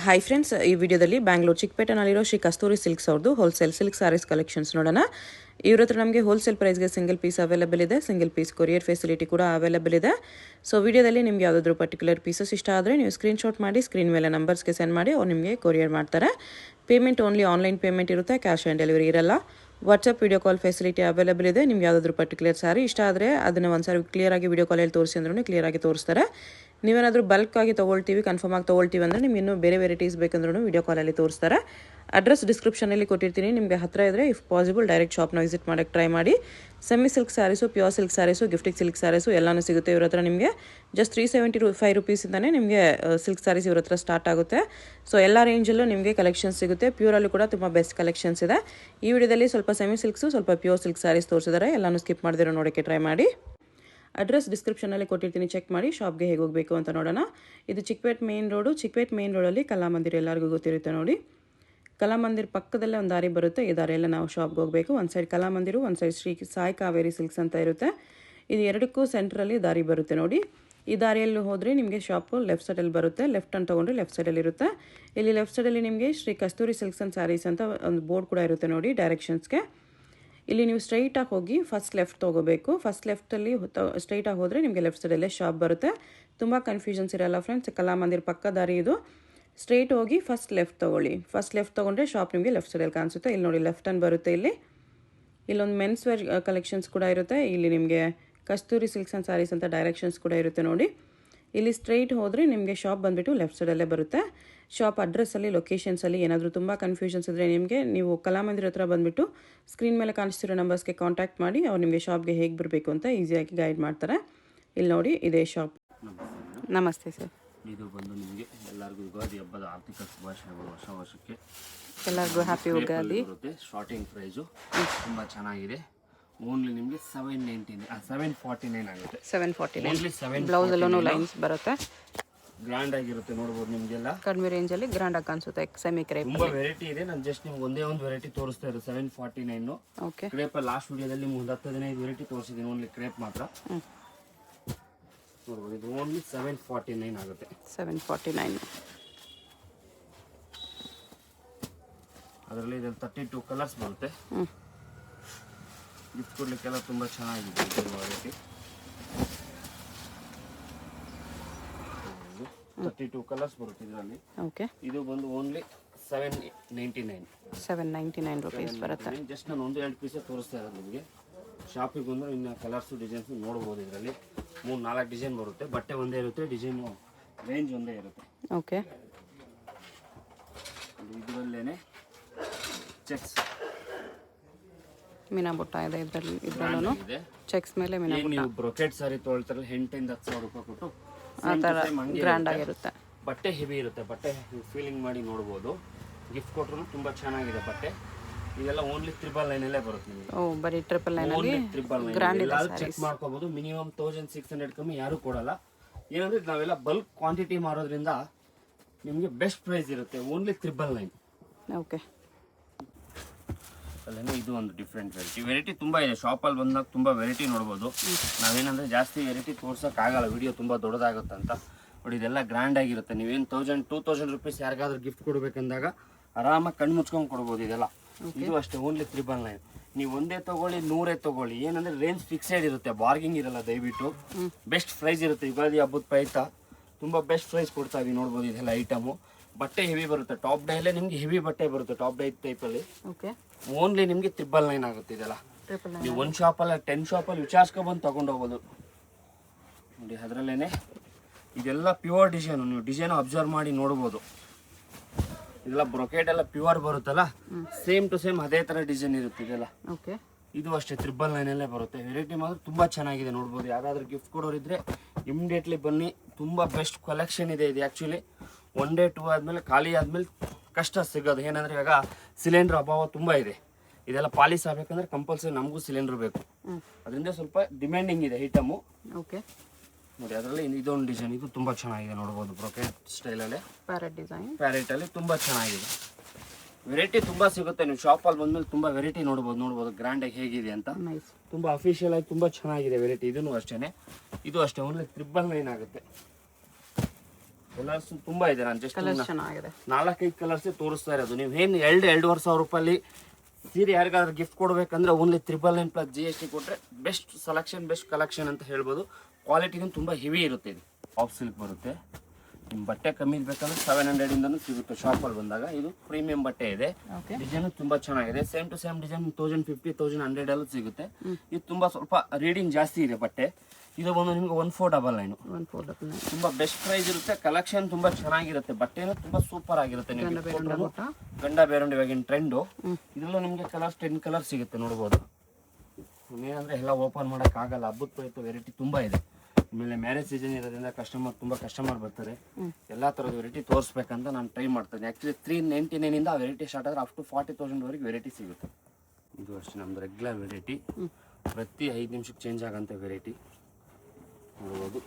Hi friends, ಈ ವಿಡಿಯೋದಲ್ಲಿ ಬ್ಯಾಂಗ್ಳೂರು ಚಿಕ್ಕಪೇಟೆನಲ್ಲಿರೋ ಶ್ರೀ ಕಸ್ತೂರಿ silks ಅವ್ರದ್ದು ಹೋಲ್ಸೇಲ್ ಸಿಲ್ಕ್ ಸ್ಯಾರೀಸ್ ಕಲೆಕ್ಷನ್ಸ್ ನೋಡೋಣ. ಇವ್ರ ಹತ್ರ ನಮಗೆ ಹೋಲ್ಸೇಲ್ ಪ್ರೈಸ್ಗೆ ಸಿಂಗಲ್ ಪೀಸ್ ಅವೈಲೇಬಲ್ ಇದೆ, ಸಿಂಗಲ್ ಪೀಸ್ ಕೊರಿಯರ್ ಫೆಸಿಲಿಟಿ ಕೂಡ ಅವೈಲೇಬಲ್ ಇದೆ. ಸೊ ವಿಡಿಯೋದಲ್ಲಿ ನಿಮ್ಗೆ ಯಾವುದಾದ್ರೂ ಪರ್ಟಿಕ್ಯುಲರ್ ಪೀಸಸ್ ಇಷ್ಟ ಆದರೆ ನೀವು ಸ್ಕ್ರೀನ್ಶಾಟ್ ಮಾಡಿ ಸ್ಕ್ರೀನ್ ಮೇಲೆ ನಂಬರ್ಸ್ಗೆ ಸೆಂಡ್ ಮಾಡಿ ಅವ್ರು ನಿಮಗೆ ಕೊರಿಯರ್ ಮಾಡ್ತಾರೆ. ಪೇಮೆಂಟ್ ಓನ್ಲಿ ಆನ್ಲೈನ್ ಪೇಮೆಂಟ್ ಇರುತ್ತೆ, ಕ್ಯಾಶ್ ಆನ್ ಡೆಲಿವರಿ ಇರಲ್ಲ. WhatsApp video call facility available ಇದೆ. ನಿಮ್ಗೆ ಯಾವುದಾದ್ರೂ ಪರ್ಟಿಕ್ಯುಲರ್ ಸ್ಯಾರಿ ಇಷ್ಟ ಆದರೆ ಅದನ್ನು ಒಂದ್ಸಾರಿ ಕ್ಲಿಯರಾಗಿ ವಿಡಿಯೋ ಕಾಲಲ್ಲಿ ತೋರಿಸಿ ಅಂದ್ರೂ ಕ್ಲಿಯರಾಗಿ ತೋರಿಸ್ತಾರೆ. ನೀವೇನಾದರೂ ಬಲ್ಕ್ ಆಗಿ ತೊಗೊಳ್ತೀವಿ, ಕನ್ಫರ್ಮ್ ಆಗಿ ತೊಗೊಳ್ತೀವಿ ಅಂದರೆ ನಿಮ್ಗೆ ಇನ್ನೂ ಬೇರೆ ವೆರೈಟೀಸ್ ಬೇಕಂದ್ರೂ ವಿಡಿಯೋ ಕಾಲಲ್ಲಿ ತೋರಿಸ್ತಾರೆ. ಅಡ್ರೆಸ್ ಡಿಸ್ಕ್ರಿಪ್ಷನಲ್ಲಿ ಕೊಟ್ಟಿರ್ತೀನಿ, ನಿಮಗೆ ಹತ್ತಿರ ಇದ್ದರೆ ಇಫ್ ಪಾಸಿಬಲ್ ಡೈರೆಕ್ಟ್ ಶಾಪ್ನ ವಿಸಿಟ್ ಮಾಡೋಕ್ಕೆ ಟ್ರೈ ಮಾಡಿ. Semi silk saris, pure silk saris, gifting silk saris ಎಲ್ಲನೂ ಸಿಗುತ್ತೆ ಇವ್ರ ಹತ್ರ. ನಿಮಗೆ ಜಸ್ಟ್ 375 ರುಪೀಸಿಂದನೇ ನಿಮಗೆ ಸಿಲ್ಕ್ ಸ್ಯಾರೀಸ್ ಇವ್ರ ಹತ್ರ ಸ್ಟಾರ್ಟ್ ಆಗುತ್ತೆ. ಸೊ ಎಲ್ಲ ರೇಂಜಲ್ಲೂ ನಿಮಗೆ ಕಲೆಕ್ಷನ್ಸ್ ಸಿಗುತ್ತೆ. ಪ್ಯೂರಲ್ಲೂ ಕೂಡ ತುಂಬ ಬೆಸ್ಟ್ ಕಲೆಕ್ಷನ್ಸ್ ಇದೆ. ಈ ವಿಡಿಯೋದಲ್ಲಿ ಸ್ವಲ್ಪ ಸೆಮಿ ಸಿಲ್ಕ್ಸು, ಸ್ವಲ್ಪ ಪ್ಯೂರ್ ಸಿಲ್ಕ್ ಸ್ಯಾರೀಸ್ ತೋರಿಸಿದ್ದಾರೆ. ಎಲ್ಲನೂ ಸ್ಕಿಪ್ ಮಾಡಿದಿರೋ ನೋಡೋಕ್ಕೆ ಟ್ರೈ ಮಾಡಿ. ಅಡ್ರೆಸ್ ಡಿಸ್ಕ್ರಿಪ್ಷನಲ್ಲಿ ಕೊಟ್ಟಿರ್ತೀನಿ, ಚೆಕ್ ಮಾಡಿ. ಶಾಪ್ಗೆ ಹೇಗೆ ಹೋಗಬೇಕು ಅಂತ ನೋಡೋಣ. ಇದು Chickpet main road. Chickpet main ರೋಡಲ್ಲಿ ಕಲಾಮಂದಿರ ಎಲ್ಲರಿಗೂ ಗೊತ್ತಿರುತ್ತೆ ನೋಡಿ. ಕಲಾಮಂದಿರ ಪಕ್ಕದಲ್ಲೇ ಒಂದು ದಾರಿ ಬರುತ್ತೆ. ಈ ದಾರಿಯೆಲ್ಲ ನಾವು ಶಾಪ್ಗೆ ಹೋಗಬೇಕು. ಒಂದು ಸೈಡ್ ಕಲಾಮಂದಿರು, ಒಂದು ಸೈಡ್ ಶ್ರೀ ಸಾಯಿ ಕಾವೇರಿ ಸಿಲ್ಕ್ಸ್ ಅಂತ ಇರುತ್ತೆ. ಇದು ಎರಡಕ್ಕೂ ಸೆಂಟ್ರಲ್ಲಿ ದಾರಿ ಬರುತ್ತೆ ನೋಡಿ. ಈ ದಾರಿಯಲ್ಲಿ ಹೋದರೆ ನಿಮಗೆ ಶಾಪು ಲೆಫ್ಟ್ ಸೈಡಲ್ಲಿ ಬರುತ್ತೆ. ಲೆಫ್ಟ್ ಅಂತ ತೊಗೊಂಡ್ರೆ ಲೆಫ್ಟ್ ಸೈಡಲ್ಲಿ ಇರುತ್ತೆ. ಇಲ್ಲಿ ಲೆಫ್ಟ್ ಸೈಡಲ್ಲಿ ನಿಮಗೆ ಶ್ರೀ ಕಸ್ತೂರಿ ಸಿಲ್ಕ್ಸ್ ಆ್ಯಂಡ್ ಸ್ಯಾರೀಸ್ ಅಂತ ಒಂದು ಬೋರ್ಡ್ ಕೂಡ ಇರುತ್ತೆ ನೋಡಿ ಡೈರೆಕ್ಷನ್ಸ್ಗೆ. ಇಲ್ಲಿ ನೀವು ಸ್ಟ್ರೈಟಾಗಿ ಹೋಗಿ ಫಸ್ಟ್ ಲೆಫ್ಟ್ ತೊಗೋಬೇಕು. ಫಸ್ಟ್ ಲೆಫ್ಟಲ್ಲಿ ಸ್ಟ್ರೈಟಾಗಿ ಹೋದರೆ ನಿಮಗೆ ಲೆಫ್ಟ್ ಸೈಡಲ್ಲೇ ಶಾಪ್ ಬರುತ್ತೆ. ತುಂಬ ಕನ್ಫ್ಯೂಷನ್ಸ್ ಇರಲ್ಲ ಫ್ರೆಂಡ್ಸ್. ಕಲಾಮಂದಿರ ಪಕ್ಕ ದಾರಿ ಇದು. ಸ್ಟ್ರೈಟ್ ಹೋಗಿ ಫಸ್ಟ್ ಲೆಫ್ಟ್ ತೊಗೊಳ್ಳಿ. ಫಸ್ಟ್ ಲೆಫ್ಟ್ ತೊಗೊಂಡ್ರೆ ಶಾಪ್ ನಿಮಗೆ ಲೆಫ್ಟ್ ಸೈಡಲ್ಲಿ ಕಾಣಿಸುತ್ತೆ. ಇಲ್ಲಿ ನೋಡಿ ಲೆಫ್ಟ್ ಹ್ಯಾಂಡ್ ಬರುತ್ತೆ. ಇಲ್ಲೊಂದು ಮೆನ್ಸ್ ವೇರ್ ಕಲೆಕ್ಷನ್ಸ್ ಕೂಡ ಇರುತ್ತೆ. ಇಲ್ಲಿ ನಿಮಗೆ ಕಸ್ತೂರಿ ಸಿಲ್ಕ್ಸ್ ಆ್ಯಂಡ್ ಸ್ಯಾರೀಸ್ ಅಂತ ಡೈರೆಕ್ಷನ್ಸ್ ಕೂಡ ಇರುತ್ತೆ ನೋಡಿ. ಇಲ್ಲಿ ಸ್ಟ್ರೈಟ್ ಹೋದರೆ ನಿಮಗೆ ಶಾಪ್ ಬಂದುಬಿಟ್ಟು ಲೆಫ್ಟ್ ಸೈಡಲ್ಲೇ ಬರುತ್ತೆ. ಶಾಪ್ ಅಡ್ರೆಸ್ಸಲ್ಲಿ, ಲೊಕೇಶನ್ಸಲ್ಲಿ ಏನಾದರೂ ತುಂಬ ಕನ್ಫ್ಯೂಷನ್ಸ್ ಇದ್ದರೆ ನೀವು ಕಲಾಮಂದಿರ ಹತ್ರ ಬಂದುಬಿಟ್ಟು ಸ್ಕ್ರೀನ್ ಮೇಲೆ ಕಾಣಿಸ್ತಿರೋ ನಂಬರ್ಸ್ಗೆ ಕಾಂಟ್ಯಾಕ್ಟ್ ಮಾಡಿ. ಅವ್ರು ನಿಮಗೆ ಶಾಪ್ಗೆ ಹೇಗೆ ಬರಬೇಕು ಅಂತ ಈಸಿಯಾಗಿ ಗೈಡ್ ಮಾಡ್ತಾರೆ. ಇಲ್ಲಿ ನೋಡಿ, ಇದೇ ಶಾಪ್. ನಮಸ್ತೆ ಸರ್. ಇದು ಬಂದು ನಿಮಗೆ ಎಲ್ಲರಿಗೂ ಯುಗಾದಿ ಹಬ್ಬದ ಆರ್ಥಿಕ ಶುಭಾಶಯಗಳು. ಹೊಸ ವರ್ಷಕ್ಕೆ ಎಲ್ಲರಿಗೂ ಹ್ಯಾಪಿ ಯುಗಾದಿ. ಸ್ಟಾರ್ಟಿಂಗ್ ಪ್ರೈಸು ತುಂಬ ಚೆನ್ನಾಗಿದೆ. ಓನ್ಲಿ ನಿಮಗೆ 749 ಆಗುತ್ತೆ. 749 ಬ್ಲೌಸ್ ಎಲ್ಲೂ ಲೈನ್ಸ್ ಬರುತ್ತೆ. ಗ್ರ್ಯಾಂಡ್ ಆಗಿರುತ್ತೆ ನೋಡ್ಬೋದು. ನಿಮಗೆಲ್ಲ ಕಡಿಮೆ ರೇಂಜಲ್ಲಿ ಗ್ರ್ಯಾಂಡ್ ಆಗಿ ಕಾಣಿಸುತ್ತೆ. ಸೆಮಿ ಕ್ರೇಪ್ ತುಂಬ ವೆರೈಟಿ ಇದೆ. ನಾನು ಜಸ್ಟ್ ನಿಮ್ಗೆ ಒಂದೇ ಒಂದು ವೆರೈಟಿ ತೋರಿಸ್ತಾ ಇರೋದು 749. ಓಕೆ. ಕ್ರೇಪಲ್ಲಿ ಲಾಸ್ಟ್ ವಿಡಿಯೋದಲ್ಲಿ ನಿಮ್ಗೆ ಒಂದು 10-15 ವೆರೈಟಿ ತೋರಿಸಿದ್ದೀನಿ. ಓನ್ಲಿ ಕ್ರೇಪ್ ಮಾತ್ರ ನೋಡ್ಬೋದು. ಇದು ಓನ್ಲಿ 749 ಆಗುತ್ತೆ. 749. ಅದರಲ್ಲಿ ಇದರಲ್ಲಿ 32 ಕಲರ್ಸ್ ಬರುತ್ತೆ. ಗಿಫ್ಟ್ ಕೊಡ್ಲಿಕ್ಕೆಲ್ಲ ತುಂಬ ಚೆನ್ನಾಗಿದೆ ಇದು ವೆರೈಟಿ. 32 ಕಲರ್ಸ್ ಬರುತ್ತೆ ಇದರಲ್ಲಿ. ಓಕೆ. ಇದು ಬಂದು ಓನ್ಲಿ 799 ರುಪೀಸ್ ಬರುತ್ತೆ. ಜಸ್ಟ್ ನಾನು 1-2 ಪೀಸೇ ತೋರಿಸ್ತಾ ಇರೋದು ನಿಮಗೆ. ಶಾಪಿಗೆ ಬಂದು ಇನ್ನು ಕಲರ್ಸು ಡಿಸೈನ್ಸು ನೋಡ್ಬೋದು. ಇದರಲ್ಲಿ 3-4 ಡಿಸೈನ್ ಬರುತ್ತೆ. ಬಟ್ಟೆ ಒಂದೇ ಇರುತ್ತೆ, ಡಿಸೈನು ರೇಂಜ್ ಒಂದೇ ಇರುತ್ತೆ. ಓಕೆ. ಇದರಲ್ಲೇನೆ ಚೆಕ್ಸ್ ಮೀನಾ ಬುಟ್ಟ ಇದೆ ಇದರಲ್ಲೂ. ಚೆಕ್ಸ್ ಮೇಲೆ ಮೀನಾ ಬುಟ್ಟ. ನೀವು ಬ್ರೊಕೆಟ್ ಸಾರಿ ತೊಗೊಳ್ತಾರಲ್ಲ 8,000-10,000 ರೂಪಾಯಿ ಕೊಟ್ಟು ಆ ಥರ ಗ್ರ್ಯಾಂಡ್ ಆಗಿರುತ್ತೆ. ಬಟ್ಟೆ ಹೆವಿ ಇರುತ್ತೆ. ಬಟ್ಟೆ ಫೀಲಿಂಗ್ ಮಾಡಿ ನೋಡ್ಬೋದು. ಗಿಫ್ಟ್ ಕೊಟ್ಟರು ತುಂಬ ಚೆನ್ನಾಗಿದೆ ಬಟ್ಟೆ. ಇದೆಲ್ಲ ಓನ್ಲಿ 999 ಬರುತ್ತೆ ನಿಮಗೆ. ಓ, ಬರೀ 999 ಗ್ರ್ಯಾಂಡ್ ಇದೆ. ಚೆಕ್ ಮಾಡ್ಕೋಬಹುದು. ಮಿನಿಮಮ್ 1600 ಕಮ್ಮಿ ಯಾರು ಕೊಡಲ್ಲ. ಏನಂದ್ರೆ ನಾವೆಲ್ಲ ಬಲ್ಕ್ ಕ್ವಾಂಟಿಟಿ ಮಾರೋದ್ರಿಂದ ನಿಮಗೆ ಬೆಸ್ಟ್ ಪ್ರೈಸ್ ಇರುತ್ತೆ. ಓನ್ಲಿ 999. ಓಕೆ. ಅಲ್ಲೇ ಇದು ಒಂದು ಡಿಫ್ರೆಂಟ್ ವೆರೈಟಿ ತುಂಬ ಇದೆ. ಶಾಪಲ್ಲಿ ಬಂದಾಗ ತುಂಬ ವೆರೈಟಿ ನೋಡ್ಬೋದು. ನಾವೇನಂದ್ರೆ ಜಾಸ್ತಿ ವೆರೈಟಿ ತೋರ್ಸೋಕ್ಕಾಗಲ್ಲ, ವಿಡಿಯೋ ತುಂಬ ದೊಡ್ಡದಾಗುತ್ತೆ ಅಂತ. ಬಟ್ ಇದೆಲ್ಲ ಗ್ರ್ಯಾಂಡ್ ಆಗಿರುತ್ತೆ. ನೀವೇನು 1000-2000 ರುಪೀಸ್ ಯಾರಿಗಾದ್ರೂ ಗಿಫ್ಟ್ ಕೊಡ್ಬೇಕಂದಾಗ ಆರಾಮಾಗಿ ಕಣ್ಣು ಮುಚ್ಕೊಂಡು ಕೊಡ್ಬೋದು. ಇದೆಲ್ಲ ಇದು ಅಷ್ಟೇ ಓನ್ಲಿ 999. ನೀವು ಒಂದೇ ತೊಗೊಳ್ಳಿ, 100 ತೊಗೊಳ್ಳಿ. ಏನಂದ್ರೆ ರೇಂಜ್ ಫಿಕ್ಸೆಡ್ ಇರುತ್ತೆ, ಬಾರ್ಗಿಂಗ್ ಇರಲ್ಲ. ದಯವಿಟ್ಟು ಬೆಸ್ಟ್ ಪ್ರೈಸ್ ಇರುತ್ತೆ. ಯುಗಾದಿ ಹಬ್ಬದ ಪ್ರಯುಕ್ತ ತುಂಬ ಬೆಸ್ಟ್ ಪ್ರೈಸ್ ಕೊಡ್ತಾ ಇದೀವಿ ನೋಡ್ಬೋದು. ಇದೆಲ್ಲ ಐಟಮು ಬಟ್ಟೆ ಹೆವಿ ಬರುತ್ತೆ. ಟಾಪ್ ಡೈಲೇ ನಿಮಗೆ ಹೆವಿ ಬಟ್ಟೆ ಬರುತ್ತೆ. ಟಾಪ್ ಡೈ ಟೈಪಲ್ಲಿ ಓನ್ಲಿ ನಿಮಗೆ 999 ಆಗುತ್ತೆ. ಇದೆಲ್ಲ ನೀವು ಒಂದು ಶಾಪಲ್ಲ 10 ಶಾಪಲ್ಲಿ ವಿಚಾರಿಸ್ಕೊಬಂದು ತೊಗೊಂಡು ಹೋಗೋದು ನೋಡಿ. ಅದರಲ್ಲೇನೆ ಇದೆಲ್ಲ ಪ್ಯೂರ್ ಡಿಸೈನು. ನೀವು ಡಿಸೈನ್ ಅಬ್ಸರ್ವ್ ಮಾಡಿ ನೋಡ್ಬೋದು. ಇದೆಲ್ಲ ಬ್ರೊಕೆಟ್ ಎಲ್ಲ ಪ್ಯೂರ್ ಬರುತ್ತಲ್ಲ, ಸೇಮ್ ಟು ಸೇಮ್ ಅದೇ ಥರ ಡಿಸೈನ್ ಇರುತ್ತೆ ಇದೆಲ್ಲ. ಇದು ಅಷ್ಟೇ 999 ಬರುತ್ತೆ. ವೆರೈಟಿ ಮಾತ್ರ ತುಂಬ ಚೆನ್ನಾಗಿದೆ ನೋಡ್ಬೋದು. ಯಾರಾದರೂ ಗಿಫ್ಟ್ ಕೊಡೋರಿದ್ರೆ ಇಮಿಡಿಯೇಟ್ಲಿ ಬನ್ನಿ. ತುಂಬ ಬೆಸ್ಟ್ ಕಲೆಕ್ಷನ್ ಇದೆ ಇದು. ಆ್ಯಕ್ಚುಲಿ 1 ಡೇ 2 ಆದಮೇಲೆ ಖಾಲಿ ಆದಮೇಲೆ ಕಷ್ಟ ಸಿಗೋದು. ಏನಂದರೆ ಇವಾಗ ಸಿಲಿಂಡ್ರ್ ಅಭಾವ ತುಂಬ ಇದೆ. ಇದೆಲ್ಲ ಪಾಲಿಸ್ ಆಗಬೇಕಂದ್ರೆ ಕಂಪಲ್ಸರಿ ನಮಗೂ ಸಿಲಿಂಡ್ರ್ ಬೇಕು. ಅದರಿಂದ ಸ್ವಲ್ಪ ಡಿಮ್ಯಾಂಡಿಂಗ್ ಇದೆ ಐಟಮು. ಓಕೆ ನೋಡಿ. ಅದರಲ್ಲಿ ಇದೊಂದು ಡಿಸೈನ್, ಇದು ತುಂಬ ಚೆನ್ನಾಗಿದೆ ನೋಡ್ಬೋದು. ಬ್ರೊಕೆಟ್ ಸ್ಟೈಲಲ್ಲೇ ಪ್ಯಾರೆಟ್ ಡಿಸೈನ್. ಪ್ಯಾರೆಟಲ್ಲಿ ತುಂಬ ಚೆನ್ನಾಗಿದೆ. ವೆರೈಟಿ ತುಂಬ ಸಿಗುತ್ತೆ. ನೀವು ಶಾಪಲ್ಲಿ ಬಂದಮೇಲೆ ತುಂಬ ವೆರೈಟಿ ನೋಡ್ಬೋದು ಗ್ರ್ಯಾಂಡಾಗಿ ಹೇಗಿದೆ ಅಂತ. ತುಂಬ ಅಫಿಷಿಯಲ್ ಆಗಿ ತುಂಬ ಚೆನ್ನಾಗಿದೆ ವೆರೈಟಿ. ಇದೂ ಅಷ್ಟೇ. ಇದು ಅಷ್ಟೇ ಓನ್ಲಿ 999 ಆಗುತ್ತೆ. ಕಲರ್ಸ್ ತುಂಬಾ ಇದೆ. ನಾನು ಜಸ್ಟ್ ಕಲರ್ಸ್ ಚೆನ್ನಾಗಿದೆ. 4-5 ಕಲರ್ಸೇ ತೋರಿಸ್ತಾ ಇರೋದು. ನೀವೇನು 2-2.5 ಸಾವಿರ ರೂಪಾಯಿ ಸೀರೆ ಯಾರಿಗಾದ್ರೂ ಗಿಫ್ಟ್ ಕೊಡ್ಬೇಕಂದ್ರೆ ಓನ್ಲಿ 999 ಪ್ಲಸ್ GST ಕೊಟ್ಟರೆ ಬೆಸ್ಟ್ ಸೆಲೆಕ್ಷನ್, ಬೆಸ್ಟ್ ಕಲೆಕ್ಷನ್ ಅಂತ ಹೇಳ್ಬೋದು. ಕ್ವಾಲಿಟಿನೂ ತುಂಬ ಹೆವಿ ಇರುತ್ತೆ. ಇದು ಆಫ್ ಸಿಲ್ಕ್ ಬರುತ್ತೆ. ನಿಮ್ಮ ಬಟ್ಟೆ ಕಮ್ಮಿ ಬೇಕಂದ್ರೆ 700 ಇಂದನೂ ಸಿಗುತ್ತೆ ಶಾಪಲ್ಲಿ ಬಂದಾಗ. ಇದು ಪ್ರೀಮಿಯಂ ಬಟ್ಟೆ ಇದೆ. ಡಿಸೈನು ತುಂಬ ಚೆನ್ನಾಗಿದೆ. ಸೇಮ್ ಟು ಸೇಮ್ ಡಿಸೈನ್ 1050, 1100 ಎಲ್ಲ ಸಿಗುತ್ತೆ. ಇದು ತುಂಬ ಸ್ವಲ್ಪ ರೀಡಿಂಗ್ ಜಾಸ್ತಿ ಇದೆ ಬಟ್ಟೆ. ಇದು ಬಂದು ನಿಮ್ಗೆ 1499. ತುಂಬಾ ಬೆಸ್ಟ್ ಪ್ರೈಸ್ ಇರುತ್ತೆ. ಕಲೆಕ್ಷನ್ ತುಂಬಾ ಚೆನ್ನಾಗಿರುತ್ತೆ. ಬಟ್ಟೆನೂ ತುಂಬಾ ಸೂಪರ್ ಆಗಿರುತ್ತೆ. ಗಂಡ ಬೇರೊಂದು ಇವಾಗಿನ ಟ್ರೆಂಡು. ಇದರಲ್ಲೂ ನಿಮ್ಗೆ ಕಲರ್ಸ್ 10 ಕಲರ್ ಸಿಗುತ್ತೆ ನೋಡ್ಬೋದು. ಏನಂದ್ರೆ ಎಲ್ಲ ಓಪನ್ ಮಾಡಕ್ ಆಗಲ್ಲ. ಹಬ್ಬದ ಪ್ರಯುಕ್ತ ವೆರೈಟಿ ತುಂಬಾ ಇದೆ. ಆಮೇಲೆ ಮ್ಯಾರೇಜ್ ಸೀಸನ್ ಇರೋದ್ರಿಂದ ಕಸ್ಟಮರ್ ಬರ್ತಾರೆ. ಎಲ್ಲಾ ತರದ ವೆರೈಟಿ ತೋರಿಸ್ಬೇಕಂತ ನಾನು ಟ್ರೈ ಮಾಡ್ತೇನೆ. ಆಕ್ಚುಲಿ 399 ಇಂದ ವೆರೈಟಿ ಸ್ಟಾರ್ಟ್ ಆದ್ರೆ ಅಪ್ ಟು 40,000 ವರೆಗೆ ವೆರೈಟಿ ಸಿಗುತ್ತೆ. ಇದು ಅಷ್ಟೇ ನಮ್ದು ರೆಗ್ಯುಲರ್ ವೆರೈಟಿ. ಪ್ರತಿ 5 ನಿಮಿಷಕ್ಕೆ ಚೇಂಜ್ ಆಗಂತ ವೆರೈಟಿ ನೋಡ್ಬೋದು.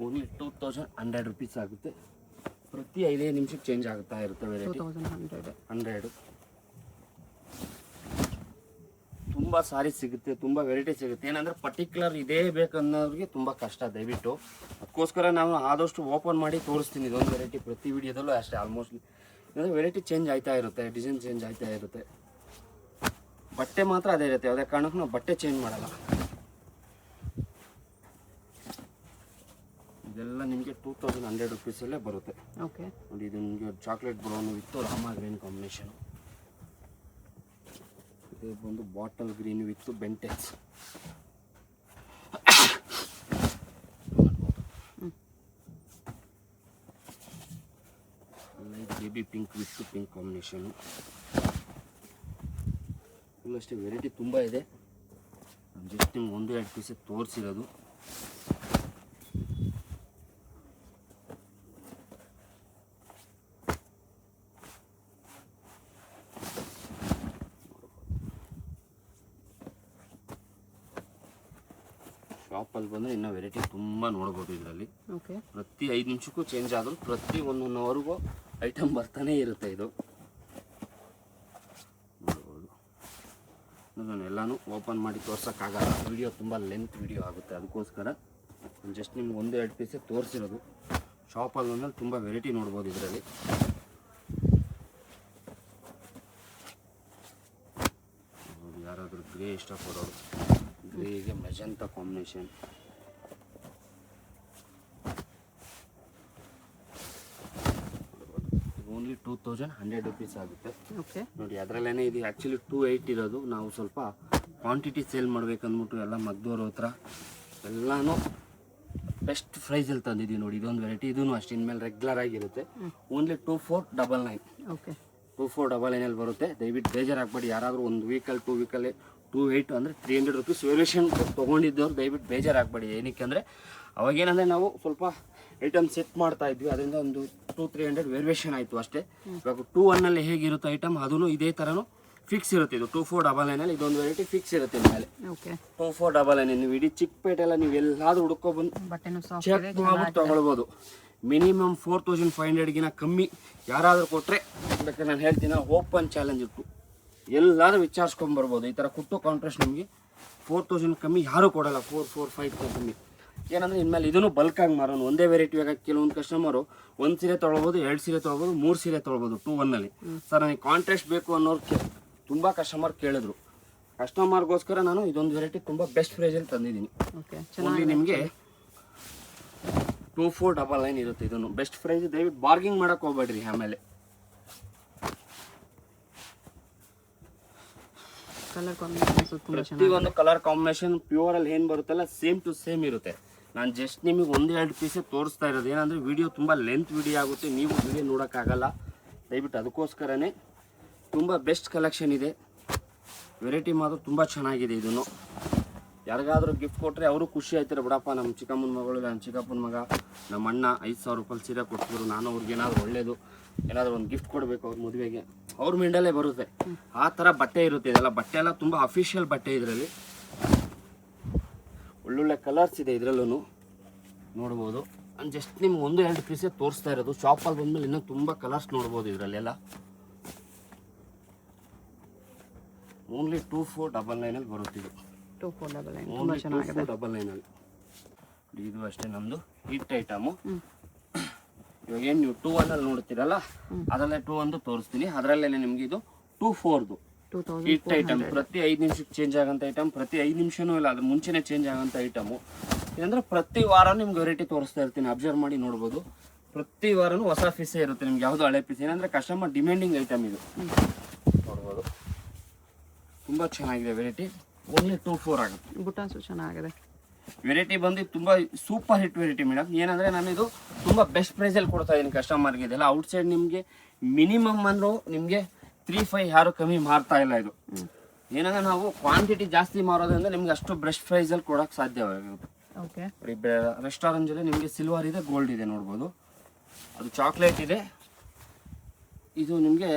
ಓನ್ಲಿ 2100 ರುಪೀಸ್ ಆಗುತ್ತೆ. ಪ್ರತಿ 5 ನಿಮಿಷಕ್ಕೆ ಚೇಂಜ್ ಆಗುತ್ತಾ ಇರುತ್ತೆ ವೆರೈಟಿ. 100 ತುಂಬ ಸಾರಿ ಸಿಗುತ್ತೆ, ತುಂಬ ವೆರೈಟಿ ಸಿಗುತ್ತೆ. ಏನಂದರೆ ಪರ್ಟಿಕ್ಯುಲರ್ ಇದೇ ಬೇಕನ್ನೋರಿಗೆ ತುಂಬ ಕಷ್ಟ. ದಯವಿಟ್ಟು ಅದಕ್ಕೋಸ್ಕರ ನಾವು ಆದಷ್ಟು ಓಪನ್ ಮಾಡಿ ತೋರಿಸ್ತೀನಿ ಇದೊಂದು ವೆರೈಟಿ. ಪ್ರತಿ ವಿಡಿಯೋದಲ್ಲೂ ಅಷ್ಟೇ ಆಲ್ಮೋಸ್ಟ್ಲಿ. ಅಂದರೆ ವೆರೈಟಿ ಚೇಂಜ್ ಆಯ್ತಾ ಇರುತ್ತೆ, ಡಿಸೈನ್ ಚೇಂಜ್ ಆಯ್ತಾ ಇರುತ್ತೆ. ಬಟ್ಟೆ ಮಾತ್ರ ಅದೇ ಇರುತ್ತೆ. ಯಾವುದೇ ಕಾರಣಕ್ಕೂ ನಾವು ಬಟ್ಟೆ ಚೇಂಜ್ ಮಾಡಲ್ಲ. ಇದೆಲ್ಲ ನಿಮಗೆ 2100 ರುಪೀಸಲ್ಲೇ ಬರುತ್ತೆ. ಓಕೆ ನೋಡಿ, ಇದು ನಿಮಗೆ chocolate brown with Rama green combination. ಇದು ಬಂದು bottle green with Bentex. Light baby pink with pink combination. ಇಲ್ಲಷ್ಟೇ ವೆರೈಟಿ ತುಂಬ ಇದೆ. ಜಸ್ಟ್ ನಿಮ್ಗೆ 1-2 ಪೀಸ್ ತೋರಿಸಿರೋದು. ಶಾಪಲ್ಲಿ ಬಂದರೆ ಇನ್ನೂ ವೆರೈಟಿ ತುಂಬ ನೋಡ್ಬೋದು. ಇದರಲ್ಲಿ ಪ್ರತಿ 5 ನಿಮಿಷಕ್ಕೂ ಚೇಂಜ್ ಆದರೂ ಪ್ರತಿ 1 ಅವರ್ಗೂ ಐಟಮ್ ಬರ್ತಾನೆ ಇರುತ್ತೆ. ಇದು ನೋಡ್ಬೋದು. ನಾನು ಎಲ್ಲನೂ ಓಪನ್ ಮಾಡಿ ತೋರ್ಸೋಕ್ಕಾಗಲ್ಲ, ವಿಡಿಯೋ ತುಂಬ ಲೆಂತ್ ವಿಡಿಯೋ ಆಗುತ್ತೆ. ಅದಕ್ಕೋಸ್ಕರ ಜಸ್ಟ್ ನಿಮ್ಗೆ 1-2 ಪೀಸೇ ತೋರಿಸಿರೋದು. ಶಾಪಲ್ಲಿ ಬಂದಲ್ಲಿ ತುಂಬ ವೆರೈಟಿ ನೋಡ್ಬೋದು. ಇದರಲ್ಲಿ ಯಾರಾದರೂ ಗ್ರೇ ಇಷ್ಟಪಡೋರು, ಗ್ರೇಗೆ ಮೆಜೆಂಟಾ ಕಾಂಬಿನೇಷನ್. ಓನ್ಲಿ 2100 ರುಪೀಸ್ ಆಗುತ್ತೆ. ನೋಡಿ, ಅದರಲ್ಲೇ ಇದು ಆ್ಯಕ್ಚುಲಿ 280 ಇರೋದು. ನಾವು ಸ್ವಲ್ಪ ಕ್ವಾಂಟಿಟಿ ಸೇಲ್ ಮಾಡ್ಬೇಕಂದ್ಬಿಟ್ಟು ಎಲ್ಲ ಮಗ್ದೋರ ಹತ್ರ ಎಲ್ಲನೂ ಬೆಸ್ಟ್ ಪ್ರೈಸಲ್ಲಿ ತಂದಿದ್ದೀವಿ. ನೋಡಿ, ಇದೊಂದು ವೆರೈಟಿ. ಇದೂ ಅಷ್ಟೇ ಇನ್ಮೇಲೆ ರೆಗ್ಯುಲರ್ ಆಗಿರುತ್ತೆ. ಓನ್ಲಿ 2499. 2499 ಬರುತ್ತೆ. ದಯವಿಟ್ಟು ಬೇಜಾರಾಗಬೇಡಿ. ಯಾರಾದರೂ ಒಂದು ವೀಕಲ್ಲಿ 2 ವೀಕಲ್ಲಿ 280 ಅಂದರೆ 300 ರುಪೀಸ್ ವೇರಿಯೇಷನ್ ತೊಗೊಂಡಿದ್ದವ್ರು ದಯವಿಟ್ಟು ಬೇಜಾರಾಗಬೇಡಿ. ಏನಕ್ಕೆ ಅಂದರೆ ಅವಾಗೇನಂದರೆ ನಾವು ಸ್ವಲ್ಪ ಐಟಮ್ ಸೆಟ್ ಮಾಡ್ತಾ ಇದ್ವಿ, ಅದರಿಂದ ಒಂದು 200-300 ವೇರಿಯೇಷನ್ ಆಯಿತು ಅಷ್ಟೇ. ಇವಾಗ 2-1 ಹೇಗಿರುತ್ತೆ ಐಟಮ್, ಅದೂ ಇದೇ ಥರನೂ ಫಿಕ್ಸ್ ಇರುತ್ತೆ. ಇದು 2499 ಇದೊಂದು ವೆರೈಟಿ ಫಿಕ್ಸ್ ಇರುತ್ತೆ. ಮೇಲೆ 2499 ನೀವು ಇಡೀ ಚಿಕ್ಕಪೇಟೆಲ್ಲ ನೀವು ಎಲ್ಲಾದ್ರೂ ಹುಡ್ಕೊಬಂದು ಚೆಕ್ ಮಾಡ್ಬಿಟ್ಟು ತೊಗೊಳ್ಬೋದು. ಮಿನಿಮಮ್ 4500ಗಿನ ಕಮ್ಮಿ ಯಾರಾದರೂ ಕೊಟ್ಟರೆ ಬೇಕಾದ್ರೆ ನಾನು ಹೇಳ್ತೀನಿ, ಓಪನ್ ಚಾಲೆಂಜ್ ಇಟ್ಟು ಎಲ್ಲಾದ್ರೂ ವಿಚಾರಿಸ್ಕೊಂಬರ್ಬೋದು. ಈ ಥರ ಕುಟ್ಟು ಕಾಂಟ್ರಾಸ್ಟ್ ನಿಮಗೆ 4000 ಕಮ್ಮಿ ಯಾರೂ ಕೊಡೋಲ್ಲ. 4-5 ಕಮ್ಮಿ. ಏನಂದರೆ ಇನ್ಮೇಲೆ ಇದನ್ನು ಬಲ್ಕಾಗಿ ಮಾರೋನು. ಒಂದೇ ವೆರೈಟಿ. ಇವಾಗ ಕೆಲವೊಂದು ಕಸ್ಟಮರು 1 ಸೀರೆ ತೊಗೊಳ್ಬೋದು, 2 ಸೀರೆ ತೊಗೊಳ್ಬೋದು, 3 ಸೀರೆ ತೊಗೊಳ್ಬೋದು 2-1. ಸರ್ ನನಗೆ ಕಾಂಟ್ರಾಸ್ಟ್ ಬೇಕು ಅನ್ನೋರು ತುಂಬ ಕಸ್ಟಮರ್ ಕೇಳಿದ್ರು. ಕಸ್ಟಮರ್ಗೋಸ್ಕರ ನಾನು ಇದೊಂದು ವೆರೈಟಿ ತುಂಬ ಬೆಸ್ಟ್ ಪ್ರೈಸಲ್ಲಿ ತಂದಿದ್ದೀನಿ. ಓನ್ಲಿ ನಿಮಗೆ 2499 ಇರುತ್ತೆ. ಇದನ್ನು ಬೆಸ್ಟ್ ಪ್ರೈಸ್. ದಯವಿಟ್ಟು ಬಾರ್ಗಿಂಗ್ ಮಾಡೋಕ್ಕೆ ಹೋಗ್ಬೇಡ್ರಿ. ಆಮೇಲೆ ಪ್ರತಿಯೊಂದು ಕಲರ್ ಕಾಂಬಿನೇಷನ್ ಪ್ಯೂರಲ್ಲಿ ಏನು ಬರುತ್ತಲ್ಲ ಸೇಮ್ ಟು ಸೇಮ್ ಇರುತ್ತೆ. ನಾನು ಜಸ್ಟ್ ನಿಮಗೆ 1-2 ಪೀಸೇ ತೋರಿಸ್ತಾ ಇರೋದು. ಏನಂದರೆ ವಿಡಿಯೋ ತುಂಬ ಲೆಂತ್ ವಿಡಿಯೋ ಆಗುತ್ತೆ, ನೀವು ವಿಡಿಯೋ ನೋಡೋಕ್ಕಾಗಲ್ಲ. ದಯವಿಟ್ಟು ಅದಕ್ಕೋಸ್ಕರನೇ ತುಂಬ ಬೆಸ್ಟ್ ಕಲೆಕ್ಷನ್ ಇದೆ. ವೆರೈಟಿ ಮಾತ್ರ ತುಂಬ ಚೆನ್ನಾಗಿದೆ. ಇದನ್ನು ಯಾರಿಗಾದ್ರೂ ಗಿಫ್ಟ್ ಕೊಟ್ಟರೆ ಅವರು ಖುಷಿ ಆಯ್ತಾರೆ. ಬಿಡಪ್ಪ, ನಮ್ಮ ಚಿಕ್ಕಮ್ಮನ ಮಗಳು, ನಮ್ಮ ಚಿಕ್ಕಪ್ಪನ ಮಗ, ನಮ್ಮ ಅಣ್ಣ 5000 ರೂಪಾಯಿ ಸೀರೆ ಕೊಡ್ತಿದ್ರು, ನಾನು ಅವ್ರಿಗೇನಾದ್ರು ಒಳ್ಳೇದು ಏನಾದರೂ ಒಂದು ಗಿಫ್ಟ್ ಕೊಡಬೇಕು ಅವ್ರ ಮದುವೆಗೆ, ಅವ್ರ ಮಿಂಡಲ್ಲೇ ಬರುತ್ತೆ. ಆ ಥರ ಬಟ್ಟೆ ಇರುತ್ತೆ. ಇದೆಲ್ಲ ಬಟ್ಟೆ ಎಲ್ಲ ತುಂಬ ಅಫಿಷಿಯಲ್ ಬಟ್ಟೆ. ಇದರಲ್ಲಿ ಒಳ್ಳೊಳ್ಳೆ ಕಲರ್ಸ್ ಇದೆ. ಇದರಲ್ಲೂ ನೋಡ್ಬೋದು. ನಾನು ಜಸ್ಟ್ ನಿಮ್ಗೆ 1-2 ಪೀಸೇ ತೋರಿಸ್ತಾ ಇರೋದು. ಶಾಪಲ್ಲಿ ಬಂದಮೇಲೆ ಇನ್ನೂ ತುಂಬ ಕಲರ್ಸ್ ನೋಡ್ಬೋದು. ಇದರಲ್ಲೆಲ್ಲ ಓನ್ಲಿ 2499 ಬರುತ್ತೆ. ಇದು 2499. ಇದು ಅಷ್ಟೇ ನಮ್ಮದು ಹಿಟ್ ಐಟಮು. ಇವಾಗ ಏನು ನೀವು 2-1 ನೋಡ್ತೀರಲ್ಲ ಅದರಲ್ಲೇ 2-1 ತೋರಿಸ್ತೀನಿ. ಅದರಲ್ಲೇ ನಿಮ್ಗೆ ಇದು 2-4 ಹಿಟ್ ಐಟಮ್. ಪ್ರತಿ 5 ನಿಮಿಷಕ್ಕೆ ಚೇಂಜ್ ಆಗಂತ ಐಟಮ್, ಪ್ರತಿ 5 ನಿಮಿಷನೂ ಇಲ್ಲ ಅದ್ರ ಮುಂಚೆನೆ ಚೇಂಜ್ ಆಗಂತ ಐಟಮು. ಇದಂದ್ರೆ ಪ್ರತಿ ವಾರ ನಿಮ್ಗೆ ವೆರೈಟಿ ತೋರಿಸ್ತಾ ಇರ್ತೀನಿ, ಅಬ್ಸರ್ವ್ ಮಾಡಿ ನೋಡ್ಬೋದು. ಪ್ರತಿ ವಾರನೂ ಹೊಸ ಪೀಸೇ ಇರುತ್ತೆ ನಿಮ್ಗೆ, ಯಾವುದು ಹಳೆ ಪೀಸ್. ಏನಂದ್ರೆ ಕಸ್ಟಮರ್ ಡಿಮ್ಯಾಂಡಿಂಗ್ ಐಟಮ್ ಇದು, ನೋಡ್ಬೋದು. ತುಂಬಾ ಚೆನ್ನಾಗಿದೆ ವೆರೈಟಿ. ಓನ್ಲಿ 2-4 ಆಗುತ್ತೆ. ಬುಟಾನ್ಸು ಚೆನ್ನಾಗಿದೆ. ವೆರೈಟಿ ಬಂದು ತುಂಬಾ ಸೂಪರ್ ಹಿಟ್ ವೆರೈಟಿ ಮೇಡಮ್. ಏನಂದ್ರೆ ನಾನು ಇದು ತುಂಬಾ ಬೆಸ್ಟ್ ಪ್ರೈಸಲ್ಲಿ ಕೊಡ್ತಾ ಇದ್ದೀನಿ ಕಸ್ಟಮರ್ಗೆ. ಇದೆಲ್ಲ ಔಟ್ಸೈಡ್ ನಿಮಗೆ ಮಿನಿಮಮ್ ಅಂದ್ರೂ ನಿಮಗೆ 3-5 ಯಾರು ಕಮ್ಮಿ ಮಾರ್ತಾ ಇಲ್ಲ ಇದು. ಏನಂದ್ರೆ ನಾವು ಕ್ವಾಂಟಿಟಿ ಜಾಸ್ತಿ ಮಾರೋದ್ರಿಂದ ನಿಮ್ಗೆ ಅಷ್ಟು ಬೆಸ್ಟ್ ಪ್ರೈಸಲ್ಲಿ ಕೊಡೋಕೆ ಸಾಧ್ಯವಾಗುತ್ತೆ. ರೆಸ್ಟೋರೆಂಟ್ ಅಲ್ಲಿ ನಿಮಗೆ ಸಿಲ್ವರ್ ಇದೆ, ಗೋಲ್ಡ್ ಇದೆ, ನೋಡ್ಬೋದು. ಅದು ಚಾಕ್ಲೇಟ್ ಇದೆ, ಇದು ನಿಮಗೆ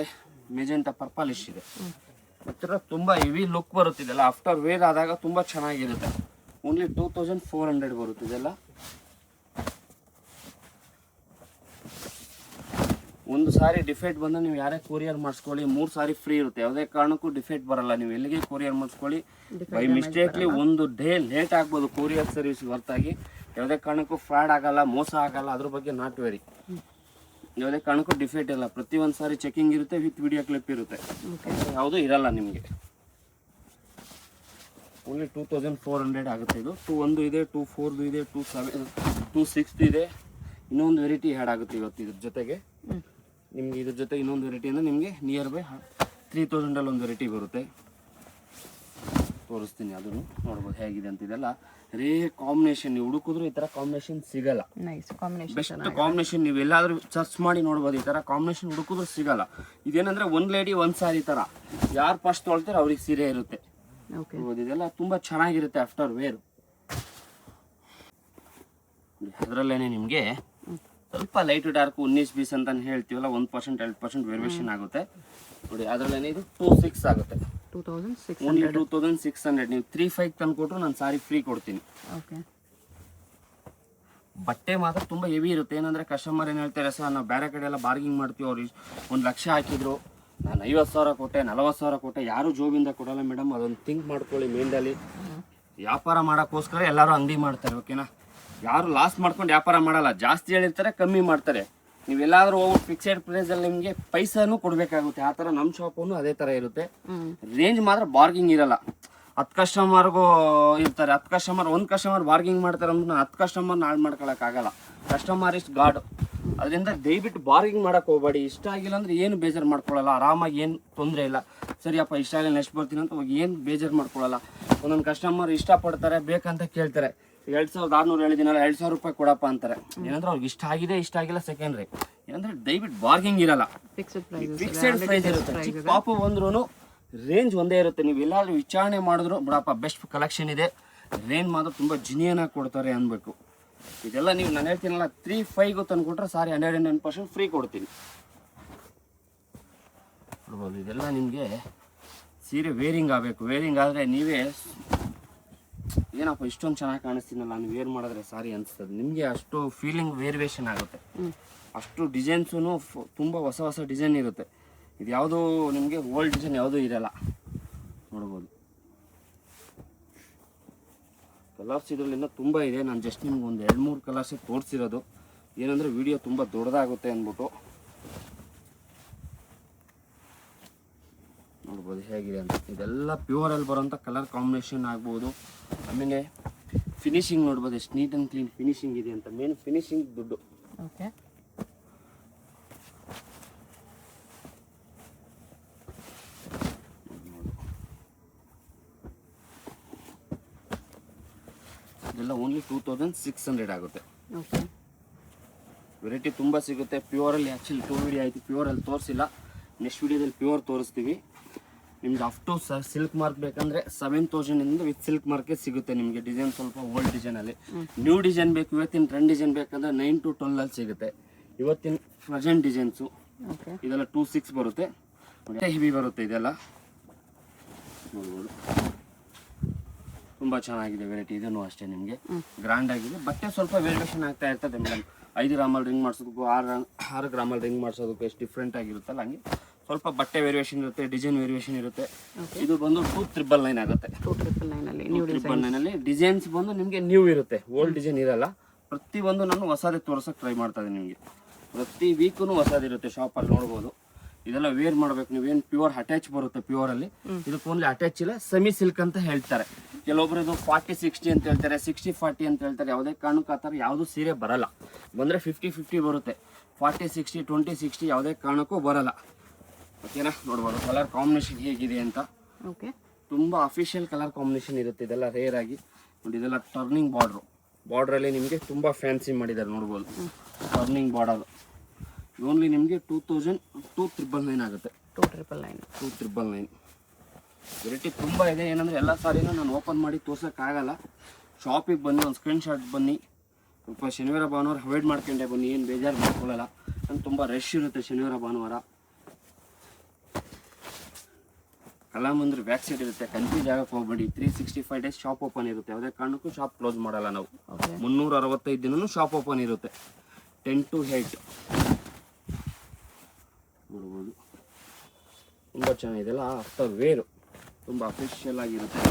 ಮೆಜೆಂಟಾ ಪರ್ಪಲಿಶ್ ಇದೆ. ಮತ್ತೆ ತುಂಬಾ ಹೆವಿ ಲುಕ್ ಬರುತ್ತಿದೆಲ್ಲ, ಆಫ್ಟರ್ ವೇರ್ ಆದಾಗ ತುಂಬಾ ಚೆನ್ನಾಗಿರುತ್ತೆ. ಓನ್ಲಿ 2400 ಬರುತ್ತೆ ಇದೆಲ್ಲ. ಒಂದು ಸಾರಿ ಡಿಫೆಕ್ಟ್ ಬಂದ್ರೆ ನೀವು ಯಾರೇ ಕೊರಿಯರ್ ಮಾಡಿಸ್ಕೊಳ್ಳಿ, 3 ಸಾರಿ ಫ್ರೀ ಇರುತ್ತೆ. ಯಾವುದೇ ಕಾರಣಕ್ಕೂ ಡಿಫೆಕ್ಟ್ ಬರಲ್ಲ. ನೀವು ಎಲ್ಲಿಗೆ ಕೊರಿಯರ್ ಮಾಡಿಸ್ಕೊಳ್ಳಿ, ಬೈ ಮಿಸ್ಟೇಕ್ಲಿ ಒಂದು ಡೇ ಲೇಟ್ ಆಗ್ಬೋದು ಕೊರಿಯರ್ ಸರ್ವಿಸ್ ಹೊರತಾಗಿ ಯಾವುದೇ ಕಾರಣಕ್ಕೂ ಫ್ರಾಡ್ ಆಗಲ್ಲ, ಮೋಸ ಆಗಲ್ಲ. ಅದ್ರ ಬಗ್ಗೆ ನಾಟ್ ವೆರಿ. ಯಾವುದೇ ಕಾರಣಕ್ಕೂ ಡಿಫೆಕ್ಟ್ ಇಲ್ಲ. ಪ್ರತಿ ಒಂದು ಸಾರಿ ಚೆಕಿಂಗ್ ಇರುತ್ತೆ, ವಿತ್ ವಿಡಿಯೋ ಕ್ಲಿಪ್ ಇರುತ್ತೆ, ಯಾವುದೂ ಇರಲ್ಲ ನಿಮಗೆ. ಓನ್ಲಿ 2400 ಆಗುತ್ತೆ ಇದು. 2-1 ಇದೆ, 2-4 ಇದೆ, 2-7, 2-6 ಇದೆ. ಇನ್ನೊಂದು ವೆರೈಟಿ ಆ್ಯಡ್ ಆಗುತ್ತೆ ಇವತ್ತು ಇದ್ರ ಜೊತೆಗೆ. ನಿಮ್ಗೆ ಇದ್ರ ಜೊತೆ ಇನ್ನೊಂದು ವೆರೈಟಿ ಅಂದರೆ ನಿಮಗೆ ನಿಯರ್ ಬೈ 3000 ಒಂದು ವೆರೈಟಿ ಬರುತ್ತೆ. ತೋರಿಸ್ತೀನಿ, ಅದನ್ನು ನೋಡ್ಬೋದು ಹೇಗಿದೆ ಅಂತ. ಇದೆಲ್ಲ ರೇರ್ ಕಾಂಬಿನೇಷನ್. ನೀವು ಹುಡುಕಿದ್ರು ಈ ಥರ ಕಾಂಬಿನೇಷನ್ ಸಿಗಲ್ಲ. ಬೆಸ್ಟ್ ಕಾಂಬಿನೇಷನ್ ನೀವು ಎಲ್ಲಾದ್ರೂ ಸರ್ಚ್ ಮಾಡಿ ನೋಡ್ಬೋದು. ಈ ಥರ ಕಾಂಬಿನೇಷನ್ ಹುಡುಕಿದ್ರು ಸಿಗಲ್ಲ. ಇದೇನಂದ್ರೆ ಒಂದು ಲೇಡಿ ಒಂದು ಸಾರಿ ಥರ, ಯಾರು ಫಸ್ಟ್ ತೊಳ್ತಾರೆ ಅವ್ರಿಗೆ ಸೀರೆ ಇರುತ್ತೆ. ಇದೆಲ್ಲ ತುಂಬಾ ಚೆನ್ನಾಗಿರುತ್ತೆ ಆಫ್ಟರ್ ವೇರ್. ಅದರಲ್ಲೇನೆ ನಿಮಗೆ ಸ್ವಲ್ಪ ಲೈಟ್ ಡಾರ್ಕ್ 19-20 ಅಂತ ಹೇಳ್ತೀವಲ್ಲ, 1% 2% ವೇರಿಯೇಷನ್ ಆಗುತ್ತೆ ನೋಡಿ. ಅದರಲ್ಲೇನೆ ಇದು 2-6 ಆಗುತ್ತೆ. ಓನ್ಲಿ 2600. ನೀವು 3-5 ತಂದು ಕೊಟ್ಟರು ನಾನು ಸಾರಿ ಫ್ರೀ ಕೊಡ್ತೀನಿ. ಬಟ್ಟೆ ಮಾತ್ರ ತುಂಬಾ ಹೆವಿ ಇರುತ್ತೆ. ಏನಂದ್ರೆ ಕಸ್ಟಮರ್ ಏನು ಹೇಳ್ತಾರೆ, ಸರ್ ನಾವು ಬೇರೆ ಕಡೆ ಎಲ್ಲ ಬಾರ್ಗಿಂಗ್ ಮಾಡ್ತೀವಿ, ಅವ್ರು 1 ಲಕ್ಷ ಹಾಕಿದ್ರು, ನಾನು 50,000 ಕೊಟ್ಟೆ, 40,000 ಕೊಟ್ಟೆ, ಯಾರು ಜೋಬಿಂದ ಕೊಡಲ್ಲ ಮೇಡಮ್. ಅದೊಂದು ಥಿಂಕ್ ಮಾಡ್ಕೊಳ್ಳಿ ಮೈಂಡಲ್ಲಿ. ವ್ಯಾಪಾರ ಮಾಡೋಕ್ಕೋಸ್ಕರ ಎಲ್ಲರೂ ಅಂಗಡಿ ಮಾಡ್ತಾರೆ, ಓಕೆನಾ. ಯಾರು ಲಾಸ್ ಮಾಡ್ಕೊಂಡು ವ್ಯಾಪಾರ ಮಾಡಲ್ಲ. ಜಾಸ್ತಿ ಹೇಳಿರ್ತಾರೆ, ಕಮ್ಮಿ ಮಾಡ್ತಾರೆ. ನೀವೆಲ್ಲಾದ್ರೂ ಹೋಗಿ ಫಿಕ್ಸೆಡ್ ಪ್ರೈಸಲ್ಲಿ ನಿಮಗೆ ಪೈಸಾನು ಕೊಡಬೇಕಾಗುತ್ತೆ. ಆ ಥರ ನಮ್ಮ ಶಾಪನ್ನು ಅದೇ ಥರ ಇರುತ್ತೆ. ರೇಂಜ್ ಮಾತ್ರ ಬಾರ್ಗಿಂಗ್ ಇರಲ್ಲ. 10 ಕಸ್ಟಮರ್ಗೂ ಇರ್ತಾರೆ. 10 ಕಸ್ಟಮರ್, 1 ಕಸ್ಟಮರ್ ಬಾರ್ಗಿಂಗ್ ಮಾಡ್ತಾರೆ ಅಂದ್ರೆ 10 ಕಸ್ಟಮರ್ನ ಹಾಳು ಮಾಡ್ಕೊಳಕ್ಕಾಗಲ್ಲ. ಕಸ್ಟಮರ್ ಇಷ್ಟು ಗಾಡ್. ಅದರಿಂದ ದಯವಿಟ್ಟು ಬಾರ್ಗಿಂಗ್ ಮಾಡಕ್ಕೆ ಹೋಗಬೇಡಿ. ಇಷ್ಟ ಆಗಿಲ್ಲ ಅಂದರೆ ಏನು ಬೇಜಾರು ಮಾಡ್ಕೊಳ್ಳಲ್ಲ. ಆರಾಮಾಗಿ ಏನು ತೊಂದರೆ ಇಲ್ಲ. ಸರಿಯಪ್ಪ ಇಷ್ಟ ಆಗಿಲ್ಲ ನೆಕ್ಸ್ಟ್ ಬರ್ತೀನಿ ಅಂತ ಹೋಗಿ ಏನು ಬೇಜಾರು ಮಾಡ್ಕೊಳ್ಳಲ್ಲ. ಒಂದೊಂದು ಕಸ್ಟಮರ್ ಇಷ್ಟಪಡ್ತಾರೆ, ಬೇಕಂತ ಕೇಳ್ತಾರೆ. 2600 ಹೇಳಿದ್ದೀನಲ್ಲ, 2000 ರೂಪಾಯಿ ಕೊಡಪ್ಪ ಅಂತಾರೆ. ಏನಂದ್ರೆ ಅವ್ರಿಗೆ ಇಷ್ಟ ಆಗಿದೆ, ಇಷ್ಟ ಆಗಿಲ್ಲ ಸೆಕೆಂಡ್ರಿ. ಏನಂದ್ರೆ ದಯವಿಟ್ಟು ಬಾರ್ಗಿಂಗ್ ಇರಲ್ಲ, ಫಿಕ್ಸೆಡ್ ಪ್ರೈಸ್ ಇರುತ್ತೆ. ಚಿಕ್ಕ ಪಾಪು ಬಂದ್ರೂ ರೇಂಜ್ ಒಂದೇ ಇರುತ್ತೆ. ನೀವು ಎಲ್ಲಾದ್ರೂ ವಿಚಾರಣೆ ಮಾಡಿದ್ರು ಬಿಡಪ್ಪ ಬೆಸ್ಟ್ ಕಲೆಕ್ಷನ್ ಇದೆ, ರೇಂಜ್ ಮಾತ್ರ ತುಂಬ ಜಿನಿಯನಾಗಿ ಕೊಡ್ತಾರೆ ಅನ್ಬೇಕು. ಇದೆಲ್ಲ ನೀವು ನಾನು ಹೇಳ್ತೀನಲ್ಲ 3-5 ತಂದು ಕೊಟ್ಟರೆ ಸಾರಿ 110% ಫ್ರೀ ಕೊಡ್ತೀನಿ. ನೋಡ್ಬೋದು ಇದೆಲ್ಲ ನಿಮಗೆ ಸೀರೆ ವೇರಿಂಗ್ ಆಗಬೇಕು. ವೇರಿಂಗ್ ಆದರೆ ನೀವೇ ಏನಪ್ಪ ಇಷ್ಟೊಂದು ಚೆನ್ನಾಗಿ ಕಾಣಿಸ್ತೀನಲ್ಲ, ನಾನು ವೇರ್ ಮಾಡಿದ್ರೆ ಸಾರಿ ಅನಿಸ್ತದೆ. ನಿಮಗೆ ಅಷ್ಟು ಫೀಲಿಂಗ್ ವೇರಿಯೇಷನ್ ಆಗುತ್ತೆ. ಅಷ್ಟು ಡಿಸೈನ್ಸೂ ತುಂಬ ಹೊಸ ಹೊಸ ಡಿಸೈನ್ ಇರುತ್ತೆ. ಇದು ಯಾವುದೂ ನಿಮಗೆ ಓಲ್ಡ್ ಡಿಸೈನ್ ಯಾವುದೂ ಇರಲ್ಲ. ನೋಡ್ಬೋದು ಕಲರ್ಸ್ ಇದರಲ್ಲಿಂದ ತುಂಬ ಇದೆ. ನಾನು ಜಸ್ಟ್ ನಿಮ್ಗೆ ಒಂದು 2-3 ಕಲರ್ಸಿಗೆ ತೋರಿಸಿರೋದು. ಏನಂದರೆ ವಿಡಿಯೋ ತುಂಬ ದೊಡ್ಡದಾಗುತ್ತೆ ಅಂದ್ಬಿಟ್ಟು. ನೋಡ್ಬೋದು ಹೇಗಿದೆ ಅಂತ. ಇದೆಲ್ಲ ಪ್ಯೂರಲ್ಲಿ ಬರೋಂಥ ಕಲರ್ ಕಾಂಬಿನೇಷನ್ ಆಗ್ಬೋದು. ಆಮೇಲೆ ಫಿನಿಶಿಂಗ್ ನೋಡ್ಬೋದು ಎಷ್ಟು ನೀಟ್ ಆ್ಯಂಡ್ ಕ್ಲೀನ್ ಫಿನಿಶಿಂಗ್ ಇದೆ ಅಂತ. ಮೇನ್ ಫಿನಿಶಿಂಗ್ ದುಡ್ಡು. ಓಕೆ, ಇದೆಲ್ಲ ಓನ್ಲಿ 2600 ಆಗುತ್ತೆ. ಓಕೆ, ವೆರೈಟಿ ತುಂಬ ಸಿಗುತ್ತೆ. ಪ್ಯೂರಲ್ಲಿ ಆ್ಯಕ್ಚುಲಿ 2 ವಿಡಿಯೋ ಆಯಿತು, ಪ್ಯೂರಲ್ಲಿ ತೋರಿಸಿಲ್ಲ. ನೆಕ್ಸ್ಟ್ ವಿಡಿಯೋದಲ್ಲಿ ಪ್ಯೂರ್ ತೋರಿಸ್ತೀವಿ. ನಿಮ್ಗೆ ಅಪ್ ಟು ಸಿಲ್ಕ್ ಮಾರ್ಕ್ ಬೇಕಂದರೆ 7000 ವಿತ್ ಸಿಲ್ಕ್ ಮಾರ್ಕೆ ಸಿಗುತ್ತೆ ನಿಮಗೆ. ಡಿಸೈನ್ ಸ್ವಲ್ಪ ಓಲ್ಡ್ ಡಿಸೈನಲ್ಲಿ. ನ್ಯೂ ಡಿಸೈನ್ ಬೇಕು, ಇವತ್ತಿನ ಟ್ರೆಂಡ್ ಡಿಸೈನ್ ಬೇಕಂದರೆ 9 to 12 ಸಿಗುತ್ತೆ. ಇವತ್ತಿನ ಪ್ರೆಸೆಂಟ್ ಡಿಸೈನ್ಸು ಇದೆಲ್ಲ 2-6 ಬರುತ್ತೆ. ಹೆವಿ ಬರುತ್ತೆ ಇದೆಲ್ಲ. ನೋಡ್ಬೋದು ತುಂಬ ಚೆನ್ನಾಗಿದೆ ವೆರೈಟಿ. ಇದನ್ನು ಅಷ್ಟೇ ನಿಮಗೆ ಗ್ರ್ಯಾಂಡ್ ಆಗಿದೆ. ಬಟ್ಟೆ ಸ್ವಲ್ಪ ವೇರಿಯೇಷನ್ ಆಗ್ತಾ ಇರ್ತದೆ ಮೇಡಮ್. 5 ಗ್ರಾಮಲ್ಲಿ ರಿಂಗ್ ಮಾಡಿಸೋದಕ್ಕೂ 6 ಗ್ರಾಮಲ್ಲಿ ರಿಂಗ್ ಮಾಡಿಸೋದಕ್ಕೂ ಎಷ್ಟು ಡಿಫ್ರೆಂಟ್ ಆಗಿರುತ್ತಲ್ಲ, ಹಂಗೆ ಸ್ವಲ್ಪ ಬಟ್ಟೆ ವೇರಿಯೇಷನ್ ಇರುತ್ತೆ, ಡಿಸೈನ್ ವೇರಿಯೇಷನ್ ಇರುತ್ತೆ. ಇದು ಬಂದು 2999 ಆಗುತ್ತೆ. 2999 ಡಿಸೈನ್ಸ್ ಬಂದು ನಿಮಗೆ ನ್ಯೂ ಇರುತ್ತೆ, ಓಲ್ಡ್ ಡಿಸೈನ್ ಇರಲ್ಲ. ಪ್ರತಿಯೊಂದು ನಾನು ಹೊಸದೇ ತೋರ್ಸೋಕೆ ಟ್ರೈ ಮಾಡ್ತಾ ಇದ್ದೀನಿ ನಿಮಗೆ. ಪ್ರತಿ ವೀಕೂ ಹೊಸದಿರುತ್ತೆ ಶಾಪಲ್ಲಿ ನೋಡ್ಬೋದು. ಇದೆಲ್ಲ ವೇರ್ ಮಾಡ್ಬೇಕು. ನೀವೇನು ಪ್ಯೂರ್ ಅಟ್ಯಾಚ್ ಬರುತ್ತೆ ಪ್ಯೂರಲ್ಲಿ, ಇದಕ್ಕೆ ಓನ್ಲಿ ಅಟ್ಯಾಚ್ ಇಲ್ಲ, ಸೆಮಿ ಸಿಲ್ಕ್ ಅಂತ ಹೇಳ್ತಾರೆ. ಕೆಲವೊಬ್ರು ಇದು 40-60 ಅಂತ ಹೇಳ್ತಾರೆ, 60-40 ಅಂತ ಹೇಳ್ತಾರೆ. ಯಾವುದೇ ಕಾರಣಕ್ಕೂ ಆ ಥರ ಯಾವುದು ಸೀರೆ ಬರಲ್ಲ. ಬಂದರೆ 50-50 ಬರುತ್ತೆ. 40-60 20-60 ಯಾವುದೇ ಕಾರಣಕ್ಕೂ ಬರಲ್ಲ. ಓಕೆನಾ, ನೋಡ್ಬೋದು ಕಲರ್ ಕಾಂಬಿನೇಷನ್ ಹೇಗಿದೆ ಅಂತ. ಓಕೆ, ತುಂಬ ಅಫಿಷಿಯಲ್ ಕಲರ್ ಕಾಂಬಿನೇಷನ್ ಇರುತ್ತೆ. ಇದೆಲ್ಲ ರೇರ್ ಆಗಿ ನೋಡಿ. ಇದೆಲ್ಲ ಟರ್ನಿಂಗ್ ಬಾರ್ಡ್ರಲ್ಲಿ ನಿಮಗೆ ತುಂಬ ಫ್ಯಾನ್ಸಿ ಮಾಡಿದ್ದಾರೆ ನೋಡ್ಬೋದು. ಟರ್ನಿಂಗ್ ಬಾರ್ಡರ್ ಓನ್ಲಿ ನಿಮಗೆ 2299 ಆಗುತ್ತೆ. 299 ವೆರೈಟಿ ತುಂಬ ಇದೆ. ಏನಂದರೆ ಎಲ್ಲ ಸಾರಿನೂ ನಾನು ಓಪನ್ ಮಾಡಿ ತೋರ್ಸೋಕ್ಕಾಗಲ್ಲ. ಶಾಪಿಗೆ ಬನ್ನಿ, ಒಂದು ಸ್ಕ್ರೀನ್ಶಾಟ್ ಬನ್ನಿ. ಸ್ವಲ್ಪ ಶನಿವಾರ ಭಾನುವಾರ ಅವಾಯ್ಡ್ ಮಾಡ್ಕೊಂಡೆ ಬನ್ನಿ, ಏನು ಬೇಜಾರು ಮಾಡ್ಕೊಳ್ಳಲ್ಲ. ನಾನು ತುಂಬ ರಶ್ ಇರುತ್ತೆ ಶನಿವಾರ ಭಾನುವಾರ. ಕಲಾಮಂದಿರ ಬ್ಯಾಕ್ ಸೈಡ್ ಇರುತ್ತೆ, ಕನ್ಫ್ಯೂಸ್ ಆಗಕ್ಕೆ ಹೋಗ್ಬೇಡಿ. 365 ಡೇಸ್ ಶಾಪ್ ಓಪನ್ ಇರುತ್ತೆ. ಯಾವುದೇ ಕಾರಣಕ್ಕೂ ಶಾಪ್ ಕ್ಲೋಸ್ ಮಾಡಲ್ಲ ನಾವು. 365 ದಿನವೂ ಶಾಪ್ ಓಪನ್ ಇರುತ್ತೆ. 10 to 8 ನೋಡ್ಬೋದು. ತುಂಬ ಚೆನ್ನಾಗಿದೆಲ್ಲ ಆಫ್ಟರ್ ವೇರು, ತುಂಬ ಅಫಿಷಿಯಲ್ ಆಗಿರುತ್ತೆ.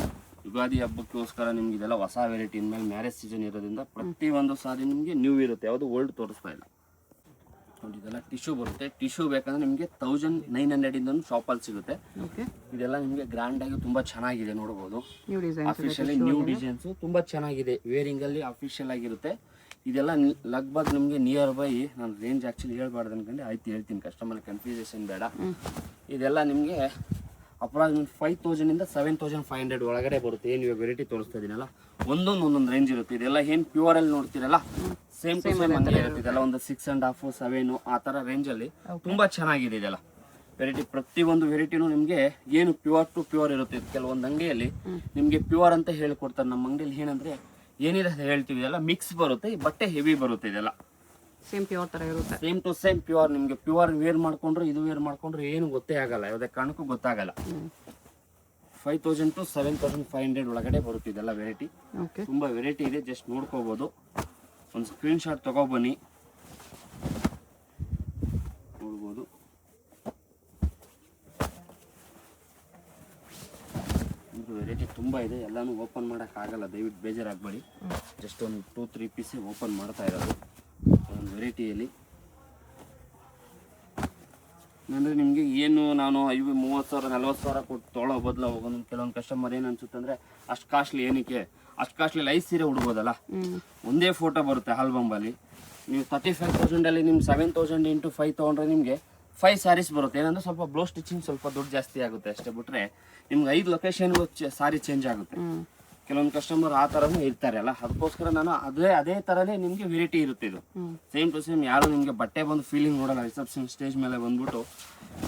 ಯುಗಾದಿ ಹಬ್ಬಕ್ಕೋಸ್ಕರ ನಿಮ್ಗೆ ಇದೆಲ್ಲ ಹೊಸ ವೆರೈಟಿ. ಇನ್ಮೇಲೆ ಮ್ಯಾರೇಜ್ ಸೀಸನ್ ಇರೋದ್ರಿಂದ ಪ್ರತಿಯೊಂದು ಸಾರಿ ನಿಮಗೆ ನ್ಯೂ ಇರುತ್ತೆ, ಯಾವುದು ಓಲ್ಡ್ ತೋರಿಸ್ತಾ ಇಲ್ಲ ನೋಡಿ. ಇದೆಲ್ಲ ಟಿಶ್ಯೂ ಬರುತ್ತೆ. ಟಿಶ್ಯೂ ಬೇಕಂದ್ರೆ ನಿಮಗೆ 1900 ಶಾಪಲ್ಲಿ ಸಿಗುತ್ತೆ. ಇದೆಲ್ಲ ನಿಮಗೆ ಗ್ರ್ಯಾಂಡ್ ಆಗಿ ತುಂಬ ಚೆನ್ನಾಗಿದೆ ನೋಡ್ಬೋದು. ಅಫಿಷಿಯಲಿ ನ್ಯೂ ಡಿಸೈನ್ಸು ತುಂಬ ಚೆನ್ನಾಗಿದೆ. ವೇರಿಂಗಲ್ಲಿ ಅಫಿಷಿಯಲ್ ಆಗಿರುತ್ತೆ. ಇದೆಲ್ಲ ಲಗ್ಭಗ್ ನಿಮಗೆ ನಿಯರ್ ಬೈ, ನಾನು ರೇಂಜ್ ಆ್ಯಕ್ಚುಲಿ ಹೇಳ್ಬಾರ್ದು ಅನ್ಕೊಂಡು ಆಯ್ತು ಹೇಳ್ತೀನಿ, ಕಸ್ಟಮರ್ ಕನ್ಫ್ಯೂಸೇಷನ್ ಬೇಡ. ಇದೆಲ್ಲ ನಿಮಗೆ ಅಪ್ರಾಕ್ಸಿಮೇಟ್ 5000 ಇಂದ 7500 ಒಳಗಡೆ ಬರುತ್ತೆ. ಏನು ಇವಾಗ ವೆರೈಟಿ ತೋರಿಸ್ತಾ ಇದೀನಲ್ಲ, ಒಂದೊಂದು ರೇಂಜ್ ಇರುತ್ತೆ. ಇದೆಲ್ಲ ಏನು ಪ್ಯೂರಲ್ಲಿ ನೋಡ್ತೀರಲ್ಲ ಸೇಮ್ ಟು ಸೇಮ್ ಹಂಗೆ ಇರುತ್ತೆ. ಇದೆಲ್ಲ ಒಂದು 6.5 7 ಆ ಥರ ರೇಂಜಲ್ಲಿ ತುಂಬ ಚೆನ್ನಾಗಿದೆ ಇದೆಲ್ಲ ವೆರೈಟಿ. ಪ್ರತಿಯೊಂದು ವೆರೈಟಿನೂ ನಿಮಗೆ ಏನು ಪ್ಯೂರ್ ಟು ಪ್ಯೂರ್ ಇರುತ್ತೆ. ಕೆಲವೊಂದು ಅಂಗಡಿಯಲ್ಲಿ ನಿಮಗೆ ಪ್ಯೂರ್ ಅಂತ ಹೇಳ್ಕೊಡ್ತಾರೆ. ನಮ್ಮ ಅಂಗಡಿಯಲ್ಲಿ ಏನಂದರೆ ಏನಿದೆ ಹೇಳ್ತೀವಿ, ಇದೆಲ್ಲ ಮಿಕ್ಸ್ ಬರುತ್ತೆ, ಬಟ್ಟೆ ಹೆವಿ ಬರುತ್ತೆ. ಇದೆಲ್ಲ ಸೇಮ್ ಪ್ಯೂರ್ ತರ ಇರುತ್ತೆ, ಸೇಮ್ ಟು ಸೇಮ್ ಪ್ಯೂರ್. ನಿಮಗೆ ಪ್ಯೂರ್ ವೇರ್ ಮಾಡ್ಕೊಂಡ್ರೆ ಇದು ವೇರ್ ಮಾಡ್ಕೊಂಡ್ರೆ ಏನು ಗೊತ್ತೇ ಆಗಲ್ಲ, ಯಾವುದೇ ಕಾರಣಕ್ಕೂ ಗೊತ್ತಾಗಲ್ಲ. 5000 to 7500 ಒಳಗಡೆ ಬರುತ್ತೆ ಇದೆಲ್ಲ ವೆರೈಟಿ. ತುಂಬ ವೆರೈಟಿ ಇದೆ, ಜಸ್ಟ್ ನೋಡ್ಕೋಬೋದು. ಒಂದು ಸ್ಕ್ರೀನ್ಶಾಟ್ ತಗೊಬನ್ನಿ, ನೋಡ್ಬೋದು. ವೆರೈಟಿ ತುಂಬ ಇದೆ, ಎಲ್ಲಾನು ಓಪನ್ ಮಾಡೋಕ್ಕಾಗಲ್ಲ, ದಯವಿಟ್ಟು ಬೇಜಾರಾಗಬೇಡಿ. ಜಸ್ಟ್ ಒಂದು 2-3 ಪೀಸೇ ಓಪನ್ ಮಾಡ್ತಾ ಇರೋದು ಒಂದು ವೆರೈಟಿಯಲ್ಲಿ. ಅಂದರೆ ನಿಮಗೆ ಏನು ನಾನು 30,000 40,000 ಕೊಟ್ಟು ತೊಗೊಳ್ಳೋ ಬದಲು ಕೆಲವೊಂದು ಕಸ್ಟಮರ್ ಏನು ಅನ್ಸುತ್ತೆ ಅಂದರೆ ಅಷ್ಟು ಕಾಸ್ಟ್ಲಿ ಏನಕ್ಕೆ, ಅಷ್ಟು ಕಾಸ್ಟ್ಲಿ 5 ಸೀರೆ ಉಡ್ಬೋದಲ್ಲ, ಒಂದೇ ಫೋಟೋ ಬರುತ್ತೆ ಆಲ್ಬಮಲ್ಲಿ. ನೀವು 35,000ಅಲ್ಲಿ ನಿಮ್ಮ 7,000 into 5 ತೊಗೊಂಡ್ರೆ ನಿಮಗೆ 5 ಸ್ಯಾರೀಸ್ ಬರುತ್ತೆ. ಏನಂದ್ರೆ ಸ್ವಲ್ಪ ಬ್ಲೌಸ್ ಸ್ಟಿಚಿಂಗ್ ಸ್ವಲ್ಪ ದುಡ್ಡು ಜಾಸ್ತಿ ಆಗುತ್ತೆ ಅಷ್ಟೇ, ಬಿಟ್ರೆ ನಿಮ್ಗೆ 5 ಲೊಕೇಶನ್ಗೂ ಸಾರಿ ಚೇಂಜ್ ಆಗುತ್ತೆ. ಕೆಲವೊಂದು ಕಸ್ಟಮರ್ ಆ ಥರನೂ ಇರ್ತಾರೆ ಅಲ್ಲ, ಅದಕ್ಕೋಸ್ಕರ ನಾನು ಅದೇ ಥರನೇ ನಿಮಗೆ ವೆರೈಟಿ ಇರುತ್ತೆ. ಇದು ಸೇಮ್ ಟು ಸೇಮ್. ಯಾರು ನಿಮಗೆ ಬಟ್ಟೆ ಬಂದು ಫೀಲಿಂಗ್ ನೋಡಲ್ಲ. ರಿಸೆಪ್ಷನ್ ಸ್ಟೇಜ್ ಮೇಲೆ ಬಂದ್ಬಿಟ್ಟು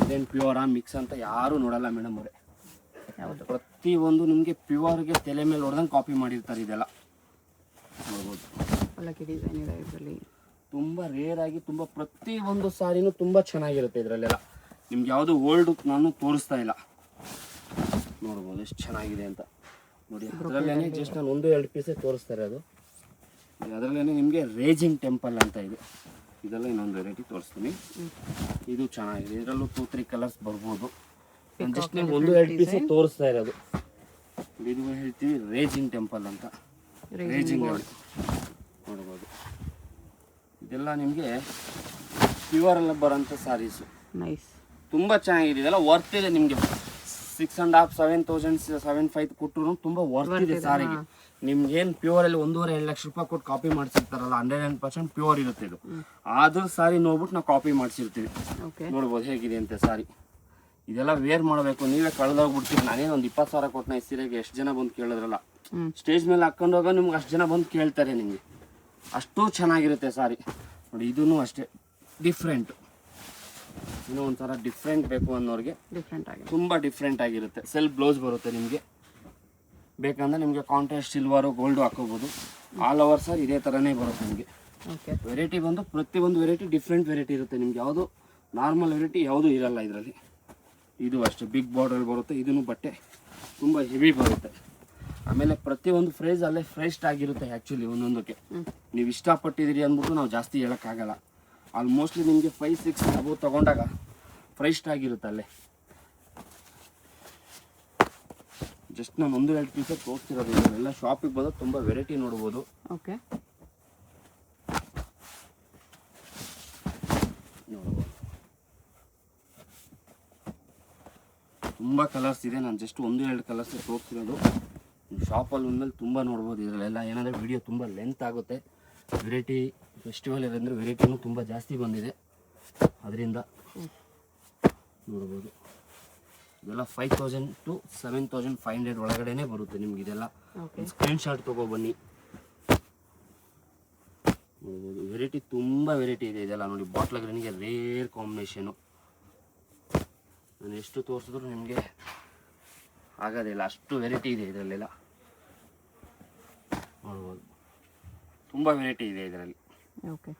ಅದೇನು ಪ್ಯೂರಾ ಮಿಕ್ಸ್ ಅಂತ ಯಾರೂ ನೋಡಲ್ಲ ಮೇಡಮ್ ಅವರೇ. ಪ್ರತಿಯೊಂದು ನಿಮಗೆ ಪ್ಯೂರ್ಗೆ ತಲೆ ಮೇಲೆ ಹೊಡೆದಂಗೆ ಕಾಪಿ ಮಾಡಿರ್ತಾರೆ. ಇದೆಲ್ಲ ನೋಡ್ಬೋದು, ತುಂಬ ರೇರ್ ಆಗಿ ತುಂಬ ಪ್ರತಿಯೊಂದು ಸಾರಿನೂ ತುಂಬ ಚೆನ್ನಾಗಿರುತ್ತೆ. ಇದರಲ್ಲೆಲ್ಲ ನಿಮ್ಗೆ ಯಾವುದು ಓಲ್ಡ್ ನಾನು ತೋರಿಸ್ತಾ ಇಲ್ಲ, ನೋಡ್ಬೋದು ಎಷ್ಟು ಚೆನ್ನಾಗಿದೆ ಅಂತ ನೋಡಿ. ಅದರಲ್ಲೇನೆ ಜಸ್ಟ್ ನಾನು 1-2 ಪೀಸೇ ತೋರಿಸ್ತಾ ಇರೋದು. ಅದರಲ್ಲೇನೆ ನಿಮಗೆ ರೇಜಿಂಗ್ ಟೆಂಪಲ್ ಅಂತ ಇದೆ. ಇದೆಲ್ಲ ಇನ್ನೊಂದು ವೆರೈಟಿ ತೋರಿಸ್ತೀನಿ. ಇದು ಚೆನ್ನಾಗಿದೆ, ಇದರಲ್ಲೂ 2-3 ಕಲರ್ಸ್ ಬರ್ಬೋದು. ನಾನು ಜಸ್ಟ್ ನಿಮ್ಗೆ 1-2 ಪೀಸೇ ತೋರಿಸ್ತಾ ಇರೋದು. ಇದು ಹೇಳ್ತೀವಿ ರೇಜಿಂಗ್ ಟೆಂಪಲ್ ಅಂತ, ರೇಜಿಂಗ್ ನೋಡ್ಬೋದು. ಇದೆಲ್ಲ ನಿಮಗೆ ಪ್ಯೂರಲ್ಲಿ ಬರೋಂಥ ಸ್ಯಾರೀಸು, ತುಂಬ ಚೆನ್ನಾಗಿದೆ. ಇದೆಲ್ಲ ವರ್ತ್ ಇದೆ ನಿಮಗೆ. 6.5 7,000 7,500 ಕೊಟ್ಟರು ತುಂಬ ವರ್ತ್ ಇದೆ ಸಾರಿಗೆ. ನಿಮ್ಗೆ ಏನು ಪ್ಯೂರಲ್ಲಿ 1.5-2 ಲಕ್ಷ ರೂಪಾಯಿ ಕೊಟ್ಟು ಕಾಪಿ ಮಾಡಿಸಿರ್ತಾರಲ್ಲ, 100% ಪ್ಯೂರ್ ಇರುತ್ತೆ ಇದು. ಆದ್ರೂ ಸಾರಿ ನೋಡ್ಬಿಟ್ಟು ನಾವು ಕಾಪಿ ಮಾಡಿಸಿರ್ತೀವಿ. ನೋಡ್ಬೋದು ಹೇಗಿದೆ ಅಂತ ಸಾರಿ. ಇದೆಲ್ಲ ವೇರ್ ಮಾಡಬೇಕು, ನೀವೇ ಕಳೆದೋಗ್ಬಿಡ್ತೀವಿ. ನಾನೇನು ಒಂದು 20,000 ಕೊಟ್ಟು ಈ ಸೀರೆಗೆ ಎಷ್ಟು ಜನ ಬಂದು ಕೇಳಿದ್ರಲ್ಲ, ಸ್ಟೇಜ್ ಮೇಲೆ ಹಾಕೊಂಡೋಗ ನಿಮ್ಗೆ ಅಷ್ಟು ಜನ ಬಂದು ಕೇಳ್ತಾರೆ. ನಿಮಗೆ ಅಷ್ಟು ಚೆನ್ನಾಗಿರುತ್ತೆ ಸಾರಿ ನೋಡಿ. ಇದೂ ಅಷ್ಟೇ ಡಿಫ್ರೆಂಟ್, ಇನ್ನೂ ಒಂಥರ ಡಿಫ್ರೆಂಟ್ ಬೇಕು ಅನ್ನೋರಿಗೆ ತುಂಬ ಡಿಫ್ರೆಂಟ್ ಆಗಿರುತ್ತೆ. ಸೆಲ್ಫ್ ಬ್ಲೌಸ್ ಬರುತ್ತೆ ನಿಮಗೆ. ಬೇಕಂದ್ರೆ ನಿಮಗೆ ಕಾಂಟ್ರಾಸ್ಟ್ ಸಿಲ್ವರು ಗೋಲ್ಡು ಹಾಕೋಬೋದು. ಆಲ್ ಓವರ್ ಸರ್ ಇದೇ ಥರನೇ ಬರುತ್ತೆ ನಿಮಗೆ. ವೆರೈಟಿ ಬಂದು ಪ್ರತಿಯೊಂದು ವೆರೈಟಿ ಡಿಫ್ರೆಂಟ್ ವೆರೈಟಿ ಇರುತ್ತೆ. ನಿಮ್ಗೆ ಯಾವುದು ನಾರ್ಮಲ್ ವೆರೈಟಿ ಯಾವುದೂ ಇರಲ್ಲ ಇದರಲ್ಲಿ. ಇದು ಅಷ್ಟೇ ಬಿಗ್ ಬಾರ್ಡರ್ ಬರುತ್ತೆ. ಇದೂ ಬಟ್ಟೆ ತುಂಬ ಹೆವಿ ಬರುತ್ತೆ. ಆಮೇಲೆ ಪ್ರತಿಯೊಂದು ಫ್ರೈಸ್ ಅಲ್ಲೇ ಫ್ರೆಶ್ಡ್ ಆಗಿರುತ್ತೆ. ಆ್ಯಕ್ಚುಲಿ ಒಂದೊಂದಕ್ಕೆ ನೀವು ಇಷ್ಟಪಟ್ಟಿದ್ದೀರಿ ಅಂದ್ಬಿಟ್ಟು ನಾವು ಜಾಸ್ತಿ ಹೇಳೋಕ್ಕಾಗಲ್ಲ. ಆಲ್ಮೋಸ್ಟ್ಲಿ ನಿಮಗೆ 5-6 ಅಬೌ ತೊಗೊಂಡಾಗ ಫ್ರೆಶ್ಡ್ ಆಗಿರುತ್ತೆ ಅಲ್ಲೇ. ಜಸ್ಟ್ ನಾನು 1-2 ಪೀಸೇ ತೋರಿಸ್ತಿರೋದು. ಇದೆಲ್ಲ ಶಾಪಿಗೆ ಬಂದು ತುಂಬ ವೆರೈಟಿ ನೋಡ್ಬೋದು. ತುಂಬ ಕಲರ್ಸ್ ಇದೆ. ನಾನು ಜಸ್ಟ್ 1-2 ಕಲರ್ಸ್ ತೋರಿಸ್ತಿರೋದು. ಶಾಪಲ್ಲಿ ಬಂದಮೇಲೆ ತುಂಬ ನೋಡ್ಬೋದು. ಇದರಲ್ಲೆಲ್ಲ ಏನಂದರೆ ವಿಡಿಯೋ ತುಂಬ ಲೆಂತ್ ಆಗುತ್ತೆ. ವೆರೈಟಿ ಫೆಸ್ಟಿವಲ್ ಇರೋದಂದರೆ ವೆರೈಟಿನೂ ತುಂಬ ಜಾಸ್ತಿ ಬಂದಿದೆ, ಅದರಿಂದ ನೋಡ್ಬೋದು. ಇದೆಲ್ಲ 5000 to 7500 ಒಳಗಡೆನೇ ಬರುತ್ತೆ ನಿಮ್ಗೆ. ಇದೆಲ್ಲ ಸ್ಕ್ರೀನ್ಶಾಟ್ ತೊಗೊಬನ್ನಿ, ನೋಡ್ಬೋದು. ವೆರೈಟಿ ತುಂಬ ವೆರೈಟಿ ಇದೆ. ಇದೆಲ್ಲ ನೋಡಿ, ಬಾಟ್ಲ್ ಗ್ರೀನ್ಗೆ ರೇರ್ ಕಾಂಬಿನೇಷನು. ನಾನು ಎಷ್ಟು ತೋರಿಸಿದ್ರು ನಿಮಗೆ ಆಗೋದಿಲ್ಲ, ಅಷ್ಟು ವೆರೈಟಿ ಇದೆ ಇದರಲ್ಲೆಲ್ಲ. ನೋಡ್ಬೋದು, ತುಂಬ ವೆರೈಟಿ ಇದೆ ಇದರಲ್ಲಿ. ಓಕೆ.